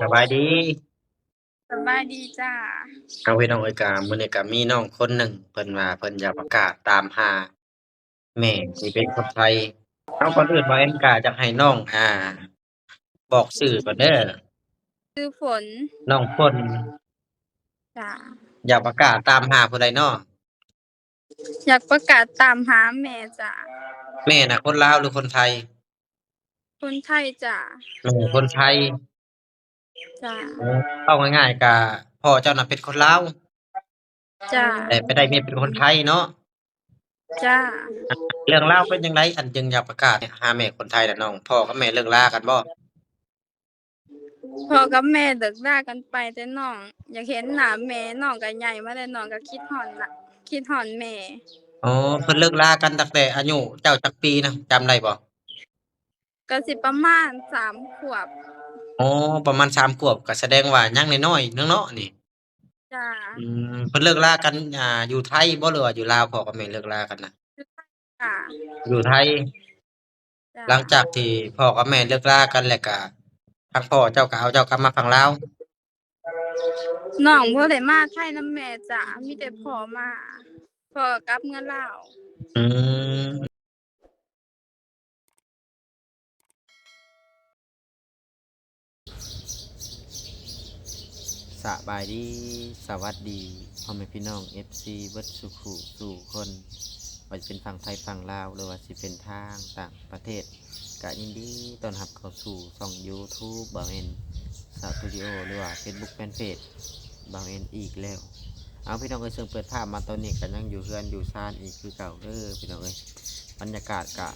สบายดีสบายดีจ้าเอาพี่น้องเอ้ยก็มื้อนี้ก็มีน้องคนหนึ่งเพิ่นว่าเพิ่นอยากประกาศตามหาแม่ที่เป็นคนไทยเอาก่อนอื่นบ่แม่นก็อยากให้น้องบอกชื่อก่อนเด้อชื่อฝนน้องฝนจ้าอยากประกาศตามหาผู้ใดน้ออยากประกาศตามหาแม่จ้าแม่น่ะคนลาวหรือคนไทยคนไทยจ้าแม่คนไทยจ้าอ๋อเอาง่ายๆก็พ่อเจ้าน่ะเป็นคนลาวจ้าแต่ไปได้เมียเป็นคนไทยเนาะจ้าเรื่องราวเป็นจังไดอันจึงอยากประกาศหาแม่คนไทยน่ะน้องพ่อกับแม่เลิกรากันบ่พ่อกับแม่เลิกรากันไปแต่น้องอยากเห็นหน้าแม่น้องก็ใหญ่มาแล้วน้องก็คิดฮอดล่ะคิดฮอดแม่อ๋อเพิ่นเลิกรากันตั้งแต่อายุเจ้าจักปีนะจำได้บ่ ก็สิประมาณ3ขวบอ๋อประมาณ3ขวบก็แสดงว่ายังน้อยๆเนาะนี่จ้าอืเพิ่นเลิกรากันอยู่ไทยบ่หรือว่าอยู่ลาวพ่อกับแม่เลิกรากันน่ะอยู่ไทยจ้าอยู่ไทยจ้าหลังจากที่พ่อกับแม่เลิกรากันแล้วก็ทางพ่อเจ้าก็เอาเจ้ากลับมาฝั่งลาวน้องบ่ได้มาไทยนำแม่จ้ามีแต่พ่อมาพ่อกลับเมืองลาวอืมสบายดีสวัสดีพ่อแม่พี่น้อง FC เบิดสุขุสู่คนว่าจะเป็นฝั่งไทยฝั่งลาวหรือว่าสิเป็นทางต่างประเทศก็ยินดีต้อนรับเข้าสู่ช่อง YouTube บ่าวเอ็นสตูดิโอหรือว่า Facebook Fanpage บ่าวเอ็นอีกแล้วเอาพี่น้องเอ้ยเชิงเปิดภาพมาตอนนี้ก็ยังอยู่เฮือนอยู่ชานอีกคือเก่าพี่น้องเอ้ยบรรยากาศก็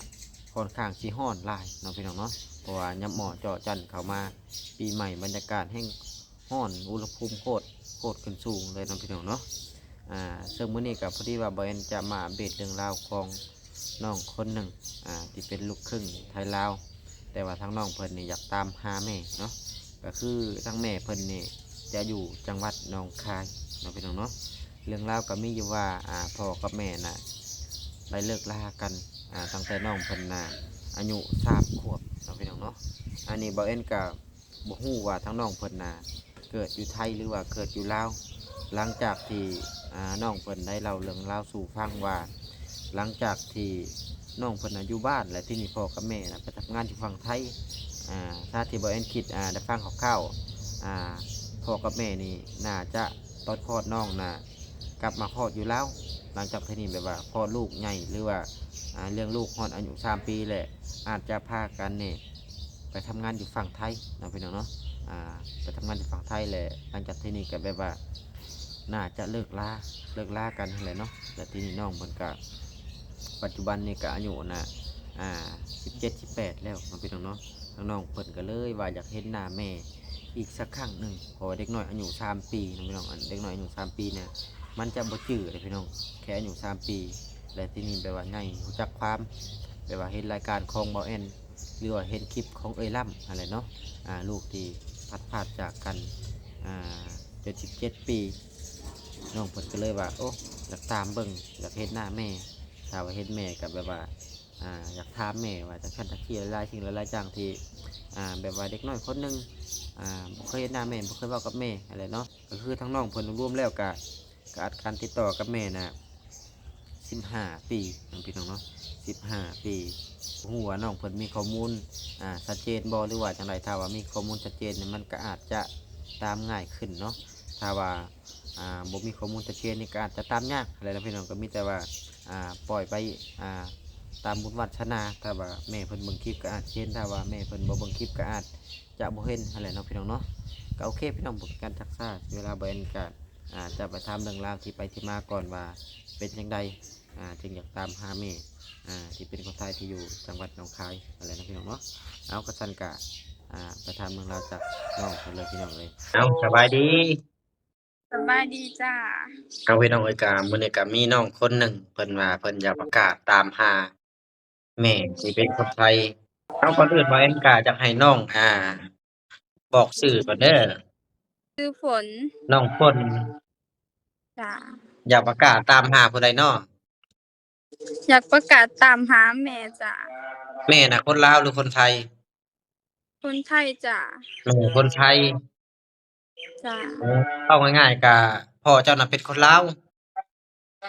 ค่อนข้างสิร้อนหลายเนาะพี่น้องเนาะเพราะว่ายามหมอเจาะจันเข้ามาปีใหม่บรรยากาศแห่งร้อนอุณหภูมิโคตรขึ้นสูงเลยเนาะพี่น้องเนาะซึ่งมื้อนี้ก็พอดีว่าบ่าวเอ็นจะมาอัปเดตเรื่องราวของน้องคนหนึ่งที่เป็นลูกครึ่งไทยลาวแต่ว่าทั้งน้องเพิ่นนี่อยากตามหาแม่เนาะก็คือทั้งแม่เพิ่นนี่จะอยู่จังหวัดหนองคายเนาะพี่น้องเนาะเรื่องราวก็มีอยู่ว่าพ่อกับแม่น่ะได้เลิกลากันตั้งแต่น้องเพิ่นน่ะอายุ3 ขวบเนาะพี่น้องเนาะอันนี้บ่าวเอ็นก็บ่ฮู้ว่าทั้งน้องเพิ่นน่ะเกิดอยู่ไทยหรือว่าเกิดอยู่ลาวหลังจากที่น้องเพิ่นได้เล่าเรื่องราวสู่ฟังว่าหลังจากที่น้องเพิ่นอยู่บ้านและที่นี่พ่อกับแม่นะไปทำงานที่ฝั่งไทยถ้าที่บ่เอ็นคิดได้ฟังคร่าวๆพ่อกับแม่นี่น่าจะตอนคลอดน้องน่ะกลับมาคลอดอยู่แล้วหลังจากที่นี่แบบว่าคลอดลูกใหญ่หรือว่าเรื่องลูกฮอดอายุ3 ปีแหละอาจจะพากันเนี่ยไปทำงานอยู่ฝั่งไทยนะพี่น้องเนาะไปทำงานอยู่ฝั่งไทยแหละหลังจากที่นี่ก็แบบว่าน่าจะเลิกลากันนั่นแหละเนาะแต่ที่นี่น้องเพิ่นก็ปัจจุบันนี่ก็อายุน่ะ17 18แล้วน้องพี่น้องเนาะน้องเพิ่นก็เลยว่าอยากเห็นหน้าแม่อีกสักครั้งหนึ่งเพอเด็กน้อยอายุ3 ปีน้องพี่น้องเด็กน้อยอายุ3 ปีเนี่ยมันจะบ่จืดเลยพี่น้องแค่อายุ3 ปีและที่นี่แบบว่าไงรู้จักความแบบว่าเห็นรายการของบ่แอนหรือว่าเห็นคลิปของเอ้ยล่ำอะไรเนาะลูกที่พลาดจากกันจน17 ปีน้องเพิ่นก็เลยว่าโอ้อยากตามเบิ่งอยากเห็นหน้าแม่ถ้าว่าเห็นแม่กับแบบว่าอยากถามแม่ว่าจังซั่นจังซี่หลายๆสิ่งหลายๆอย่างที่แบบว่าเด็กน้อยคนหนึงบ่เคยเห็นหน้าแม่บ่เคยเว้ากับแม่อะไรเนาะก็คือทั้งน้องเพิ่นรวมๆแล้วก็อัดการติดต่อกับแม่น่ะ15 ปีน้องพี่น้องเนาะ15 ปีฮู้ว่าน้องเพิ่นมีข้อมูลชัดเจนบ่หรือว่าจังไดถ้าว่ามีข้อมูลชัดเจนเนี่ยมันก็อาจจะตามง่ายขึ้นเนาะถ้าว่าบ่มีข้อมูลชัดเจนนี่ก็อาจจะตามยากอะไรนะพี่น้องก็มีแต่ว่าปล่อยไปตามบุญวาสนาถ้าว่าแม่เพิ่นเบิ่งคลิปก็อาจเห็นถ้าว่าแม่เพิ่นบ่เบิ่งคลิปก็อาจจะบ่เห็นอะไรเนาะพี่น้องเนาะก็โอเคพี่น้องบ่เป็นการทักษะเวลาบ่เห็นก็จะไปถามเรื่องราวที่ไปที่มาก่อนว่าเป็นจังไดจึงอยากตามหาแม่ที่เป็นคนไทยที่อยู่จังหวัดหนองคายอะไรนะพี่น้องเนาะเอากระสันกะไปทำเมืองราวจากน้องกันเลยพี่น้องเลยเอาสบายดีสบายดีจ้าเอาพี่น้องเอ้ยกามื้อนี้ก็มีน้องคนหนึ่งเพิ่นว่าเพิ่นอยากประกาศตามหาแม่ที่เป็นคนไทยเอาก่อนอื่นบ่แอมก็อยากให้น้องบอกชื่อก่อนเด้อชื่อฝนน้องฝนจ้าอยากประกาศตามหาผู้ใดน้ออยากประกาศตามหาแม่จ้าแม่น่ะคนลาวหรือคนไทยคนไทยจ้าแม่คนไทย จ้าโอ้เอาง่ายๆก็พ่อเจ้าน่ะเป็นคนลาว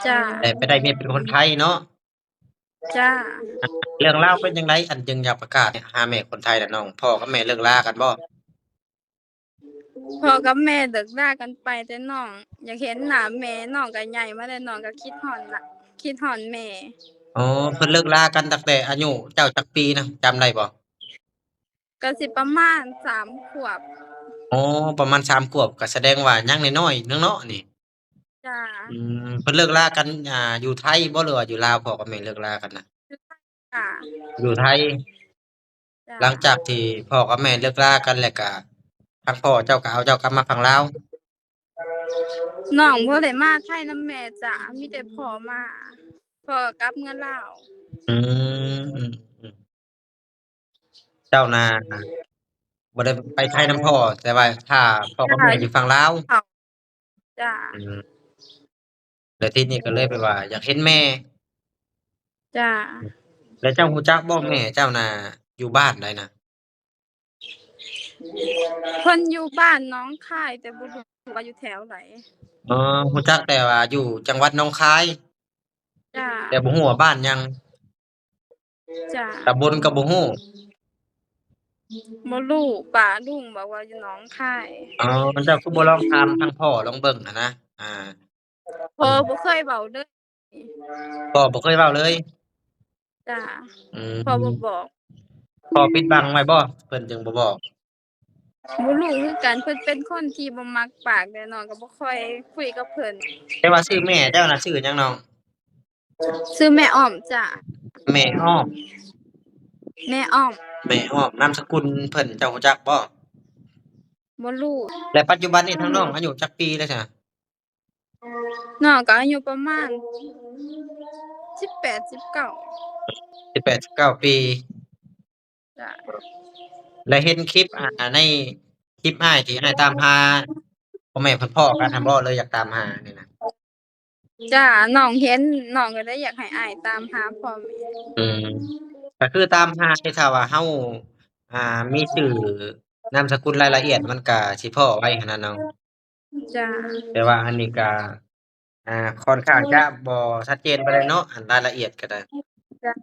จ้าแต่ไปได้เมียเป็นคนไทยเนาะจ้าเรื่องราวเป็นจังไดอันจึงอยากประกาศหาแม่คนไทยน่ะน้องพ่อกับแม่เลิกรากันบ่พ่อกับแม่เลิกรากันไปแต่น้องอยากเห็นหน้าแม่น้องก็ใหญ่มาแล้วน้องก็คิดฮอดล่ะคิดฮอดแม่อ๋อเพิ่นเลิกรากันตั้งแต่อายุเจ้าจักปีนะจำได้บ่ก็สิประมาณ3ขวบอ๋อประมาณ3ขวบก็แสดงว่ายังน้อยๆเนาะนี่จ้าเพิ่นเลิกรากันอยู่ไทยบ่หรือว่าอยู่ลาวพ่อกับแม่เลิกรากันน่ะจ้าอยู่ไทยจ้าหลังจากที่พ่อกับแม่เลิกรากันแล้วก็ทางพ่อเจ้าก็เอาเจ้ากลับมาฝั่งลาวน้องบ่ได้มาไทยนำแม่จ้ามีแต่พ่อมาพ่อกลับเมืองลาวอืมอืมๆเจ้าน่ะบ่ได้ไปไทยนำพ่อแต่ว่าถ้าพ่อกับจ้าแม่อยู่ฝั่งลาวเขาจ้าอืมแล้วทีนี้ก็เลยแบบว่าอยากเห็นแม่ จ้าแล้วเจ้าฮู้จักบ่แม่เจ้าน่ะอยู่บ้านใดน่ะเพิ่นอยู่บ้านหนองคายแต่บ่รู้ว่าอยู่แถวไหนอ๋อฮู้จักแต่ว่าอยู่จังหวัดหนองคายจ้าแต่บ่ฮู้ว่าบ้านหยังจ้าตำบลก็บ่ฮู้บ่รู้ป้าลุงบอกว่าอยู่หนองคายอ๋อเจ้าคือบ่ลองถามทางพ่อลองเบิ่งอะนะอ่าพ่อบ่เคยเว้าเลยพ่อบ่เคยเว้าเลยจ้าอืพ่อบ่บมอกพ่อปิดบังไว้บ่เพิ่นจึงบ่บอกบ่รู้คือกันเพิ่นเป็นคนที่บ่มักปากแน่นอนก็บ่ค่อยคุยกับเพิ่นแต่ว่าชื่อแม่เจ้าน่ะชื่อหยังน้องชื่อแม่อ้อมจ้ะแม่อ้อมแม่อ้อมแม่อ้อมนามสกุลเพิ่นเจ้าฮู้จักบ่บ่รู้และปัจจุบันนี้ทางน้องอายุจักปีแล้วจ้ะน้องก็อายุประมาณ18 19 18-19ปีจ้ะและเห็นคลิปในคลิปอ้ายที่อ้ายตามหาพ่อแม่เพิ่นพ้อกันหั้นบ่เลยอยากตามหานี่นะ จ้ะน้องเห็นน้องก็เลยอยากให้อ้ายตามหาพ่อแม่อืมก็คือตามหาที่ถ้าว่าเฮาอ่ามีชื่อนามสกุลรายละเอียดมันก็สิพ้อไว้หั้นน่ะเนาะจ้ะแต่ว่าอันนี้ก็อ่าค่อนข้างจะบ่ชัดเจนปานใดเนาะอันรายละเอียดก็ได้จ้ะ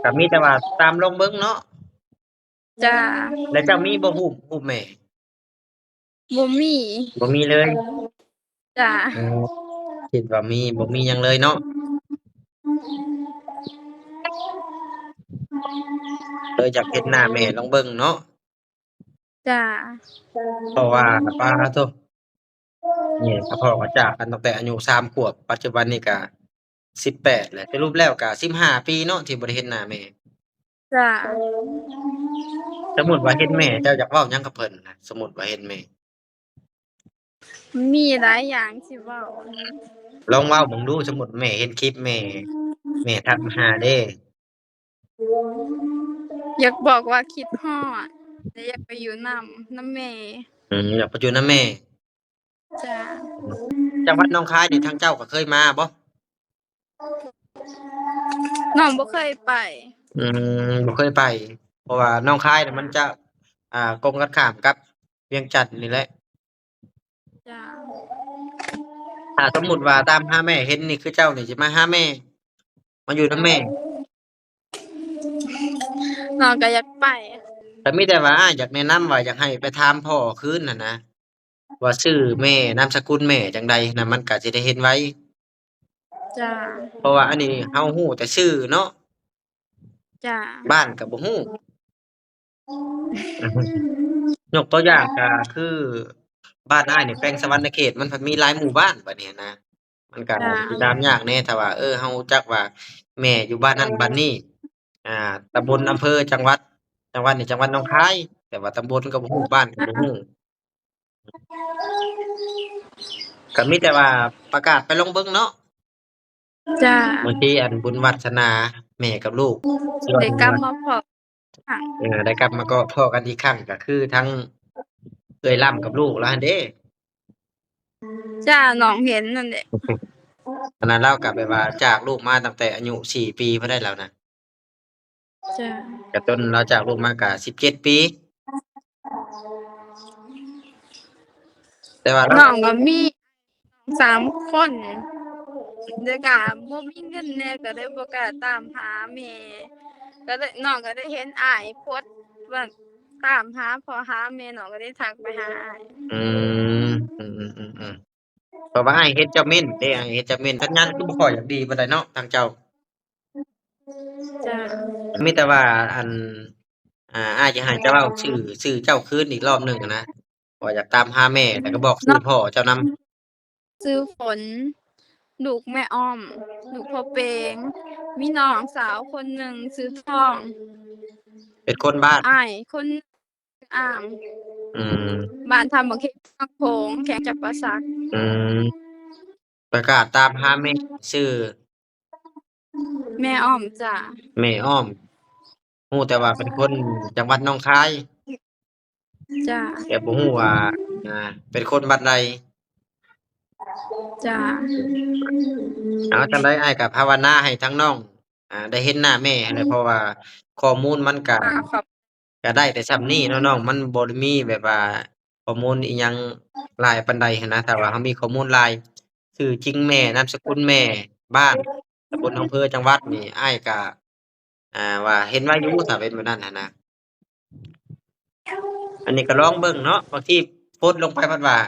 ก็มีแต่ว่าตามลงเบิ่งเนาะจ้ะแล้วเจ้ามีบ่รูปแม่บ่มีบ่มีเลยจ้ะอ๋อคิดว่ามีบ่มีหยังเลยเนาะเลยอยากเห็นหน้าแม่ลองเบิ่งเนาะจ้ะเพราะว่าป๊าโตนี่ก็พ่อก็จากกันตั้งแต่อายุ3ขวบปัจจุบันนี้ก็18แล้วสรุปแล้วก็15ปีเนาะที่บ่ได้เห็นหน้าแม่ จ้ะสมมุติว่าเห็นแม่เจ้าอยากเว้าหยังกับเพิ่นน่ะสมมุติว่าเห็นแม่มีหลายอย่างสิเว้าลองเว้าเบิ่งดูสมมุติแม่เห็นคลิปแม่ทักมาหาเด้อยากบอกว่าคิดฮอดและอยากไปอยู่นำแม่อยากไปอยู่นำแม่จ้ะจังหวัดหนองคายนี่ทางเจ้าก็เคยมาบ่น้องบ่เคยไปอืบ่เคยไปเพราะว่าหนองคายน่ะมันจะตรงกันข้ามกับเวียงจันทน์นี่แหละจ้ะถ้าสมมุติว่าตามหาแม่เห็นนี่คือเจ้านี่สิมาหาแม่มาอยู่นำแม่น้องก็อยากไปแต่มีแต่ว่าอยากแนะนำว่าอยากให้ไปถามพ่อคืนน่ะนะว่าชื่อแม่นามสกุลแม่จั่งใดน่ะมันก็สิได้เห็นไว้ จ้ะเพราะว่าอันนี้เฮาฮู้แต่ชื่อเนาะจ้ะบ้านก็บ่ฮู้ยกตัวอย่างก็คือบ้านอ้ายนี่แขวงสะหวรรณเขตมันก็มีหลายหมู่บ้านบัดนี้นะมันก็จ้ะสิตามยากแหน่ถ้าว่าเฮารู้จักว่าแม่อยู่บ้านนั้นบ้านนี้อ่าตำบลอำเภอจังหวัดนี่จังหวัดหนองคายแต่ว่าตำบลก็บ่ฮู้บ้านก็บ่ฮู้ก็มีแต่ว่าประกาศไปลงเบิ่งเนาะจ้ะบางทีอันบุญวาสนาแม่กับลูกสิว่าได้จั่งใดกลับมาพ้อกันได้กลับมาก็พ้อกันอีกครั้งก็คือทั้งเอื้อยล่ำกับลูกแล้วหั้นเด้ จ้ะน้องเห็นนั่นแหละตอนนั้นเราก็แบบว่าจากลูกมาตั้งแต่อายุ4ปีพอได้แล้วนะจ้ะก็จนเราจากลูกมาก็17ปี แต่ว่าเรา น้องก็มี3คนแต่ก็บ่มีเงินแหน่ก็เลยบ่กล้าตามหาแม่ก็เลยน้องก็ได้เห็นอ้ายโพสต์ว่าตามหาพ่อหาแม่น้องก็ได้ทักไปหาอ้าย อืมเพราะว่าอ้ายเฮ็ดเจ้าเม่นเด้อ้ายเฮ็ดเจ้าเม่นสัญญาณคือบ่ค่อยอยากดีปานใดเนาะทางเจ้าจ้ะมีแต่ว่าอันอ้ายจะให้เจ้าเว้าชื่อเจ้าคืนอีกรอบหนึ่งอะนะว่าอยากตามหาแม่แล้วก็บอกชื่อน้องพ่อเจ้านำชื่อฝนลูกแม่อ้อมลูกพ่อเปงมีน้องสาวคนหนึ่งชื่อทอง เป็นคนบ้านอ้ายคนอ้างอืมบ้านทำบักเฮ็ดบักโขงแขวงจำปาสักอืมประกาศตามหาแม่ชื่อแม่อ้อมจ้ะแม่อ้อมฮู้แต่ว่าเป็นคนจังหวัดหนองคายจ้ะแต่บ่ฮู้ว่าเป็นคนบ้านใด จ้ะเอาจังได๋อ้ายก็ภาวนาให้ทั้งน้องได้เห็นหน้าแม่หั้นแหละเพราะว่าข้อมูลมันก็ขอบก็ได้แต่ส่ำนี้เนาะน้องมันบ่ได้มีแบบว่าข้อมูลอิหยังหลายปานใดหั้นนะถ้าว่าเรามีข้อมูลหลายชื่อจริงแม่นามสกุลแม่บ้านตำบลอำเภอจังหวัดนี่อ้ายก็ว่าเห็นไว้อยู่ถ้าเป็นแบบนั้นหั้นนะอันนี้ก็ลองเบิ่งเนาะบางทีโพสต์ลงไปเพิ่นว่า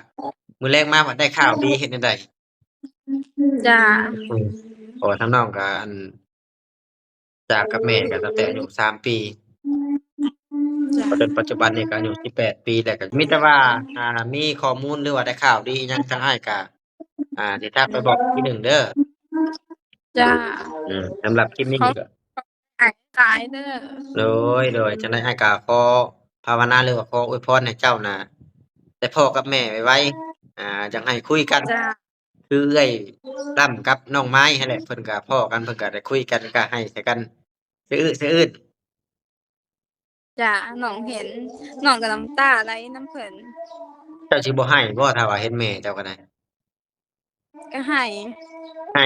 มื้อแลงมาบัดได้ข่าวดีเฮ็ดแนวใดจ้ะอืมเพราะว่าทางน้องก็จากกับแม่ก็ตั้งแต่อายุ3ปี จ้ะจนปัจจุบันนี่ก็อายุ18ปีแล้วก็มีแต่ว่ามีข้อมูลหรือว่าได้ข่าวดีอิหยังทางอ้ายก็สิทักไปบอกอีกทีหนึ่งเด้อจ้ะสำหรับคลิปนี้ขอก็หายตายเด้อโดยจังได๋อ้ายก็ขอภาวนาหรือว่าขออวยพรให้เจ้าน่ะได้พ้อกับแม่ไวๆจังให้คุยกันจ้ะคือเอื้อยล้ำกับน้องไม้หั้นแหละเพิ่นก็พ้อกันเพิ่นก็ได้คุยกันก็ให้ใส่กันสะอื้อสะอื้นจ้ะน้องเห็นน้องก็น้ำตาไหลนำเพิ่นเจ้าสิบ่ให้บ่ถ้าว่าเห็นแม่เจ้าก็ได้ก็ให้ให้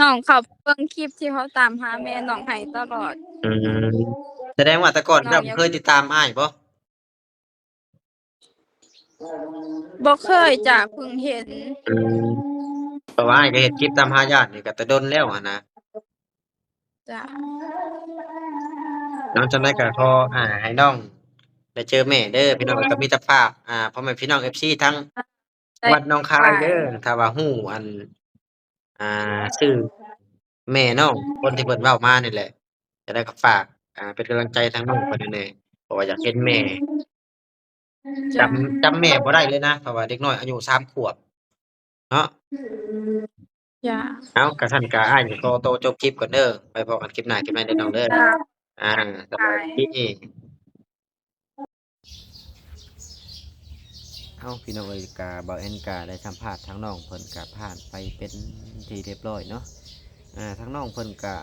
น้องเข้าไปเบิ่งคลิปที่เขาตามหาแม่น้องให้ตลอดอืมแสดงว่าแต่ก่อนน้องอยากเจ้าเคยติดตามอ้ายบ่ บ่เคยจ้ะเพิ่งเห็นอืมเพราะว่าอ้ายก็เฮ็ดคลิปตามหาญาตินี่ก็แต่ดนแล้วหั้นนะจ้ะหลังจากนั้นก็ขอให้น้องได้เจอแม่เด้อพี่น้องแล้วก็มีแต่ฝากพ่อแม่พี่น้อง FC ทั้งจัได้งหวัดหนองคาไปยเด้อถ้าว่าฮู้ชื่อแม่น้องคนที่เพิ่นเว้ามานี่แหละจะได้ก็ฝากเป็นกำลังใจทางน้องเพิ่นนั่นแหละเพราะว่าอยากเห็นแม่จ้ะจำแม่บ่ได้เลยนะเพราะว่าเด็กน้อยอายุ3ขวบเนาะจ้ะเอากะซั้นก็อ้ายนี่ขอตัวจบคลิปก่อนเด้อไว้พบกันคลิปหน้าคลิปใหม่เด้อน้องเด้อจ้ะอาสไปบายดี เอ้าพี่น้องเอ้ยกาเบาแอนกาได้สัมภาษณ์ทั้งน้องเพิ่นกะผ่านไปเป็นที่เรียบร้อยเนาะทั้งน้องเพิ่นกะ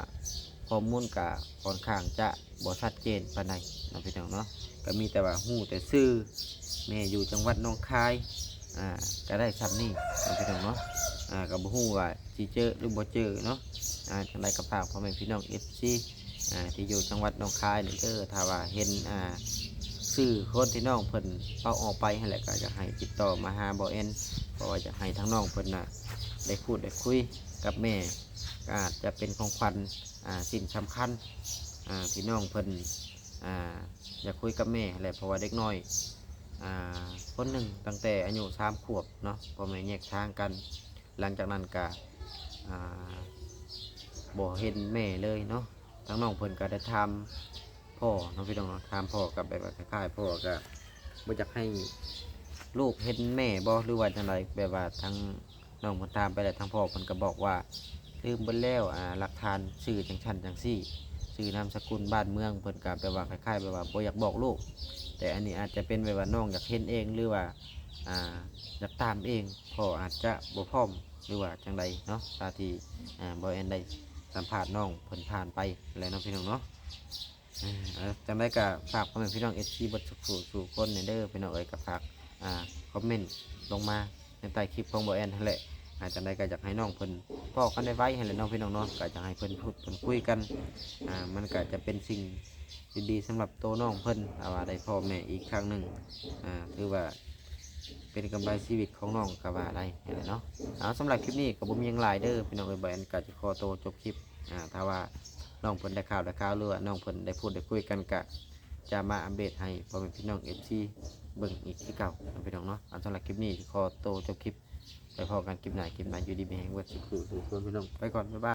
ข้อมูลกะค่อนข้างจะบ่ชัดเจนปานใดเนาะพี่น้องเนาะก็มีแต่ว่าฮู้แต่ชื่อแม่อยู่จังหวัดหนองคายก็ได้ซ้ำนี้เนาะพี่น้องเนาะก็บ่ฮู้ว่าสิเจอหรือบ่เจอเนาะจังไดก็ฝากพ่อแม่พี่น้อง FC ที่อยู่จังหวัดหนองคายนี่เด้อถ้าว่าเห็นชื่อคนที่น้องเพิ่นเอาออกไปให้แหละก็จะให้ติดต่อมาหาบ่แอนเพราะว่าจะให้ทั้งน้องเพิ่นน่ะได้พูดได้คุยกับแม่ก็อาจจะเป็นของขวัญสิ่งสำคัญที่น้องเพิ่นอยากคุยกับแม่แหละเพราะว่าเด็กน้อยคนหนึ่งตั้งแต่อายุ3 ขวบเนาะพ่อแม่แยกทางกันหลังจากนั้นก็บ่เห็นแม่เลยเนาะทั้งน้องเพิ่นก็ได้ทำพ่อน้องพี่น้องเนาะถามพ่อกับแบบว่าคล้ายๆพ่อก็บ่อยากให้ลูกเห็นแม่บ่หรือว่าจังไดแบบว่าทั้งน้องเพิ่นถามไปแล้วทั้งพ่อเพิ่นก็บอกว่าลืมเบิดแล้วหลักฐานชื่อจังซั่นจังซี่ชื่อนามสกุลบ้านเมืองเพิ่นก็แบบว่าคล้ายๆแบบว่าบ่อยากบอกลูกแต่อันนี้อาจจะเป็นแบบว่าน้องอยากเห็นเองหรือว่าอยากตามเองพ่ออาจจะบ่พร้อมหรือว่าจังใดเนาะตาที่บ่แอนได้สัมภาษณ์น้องเพิ่นผ่านไปแล้วน้องพี่น้องเนาะ จังได้ก็ฝากพ่อแม่พี่น้องบทสู่คนในเด้อพี่น้องเอ๋ยก็ฝากคอมเมนต์ลงมาในใต้คลิปของบ่แอนนั่นแหละจังได้ก็อยากให้น้องเพิ่นพ่อกันได้ไว้ให้เลยน้องพี่น้องเนาะก็จะให้เพิ่นพูดเพิ่นคุยกันมันก็จะเป็นสิ่งดีๆสำหรับตัวน้องเพิ่นว่าได้พ่อแม่อีกครั้งหนึ่งถือว่า เป็นกำไรชีวิตของน้องก็ว่าได้นี่แหละเนาะเอาสำหรับคลิปนี้ก็บ่มีหยังหลายเด้อพี่น้องเอ้ยบ่อันก็จะขอโตวจบคลิปถ้าว่าน้องเพิ่นได้ข่าวหรือว่าน้องเพิ่นได้พูดได้คุยกันก็จะมาอัปเดตให้พ่อแม่พี่น้อง FC เบิ่งอีกคือเก่าพี่น้องเนาะสำหรับคลิปนี้ขอโตวจบคลิปไปพอกันคลิปหน้าอยู่ดีมีแฮงเบิดสุขสุขพี่น้องไปก่อนบ๊ายบาย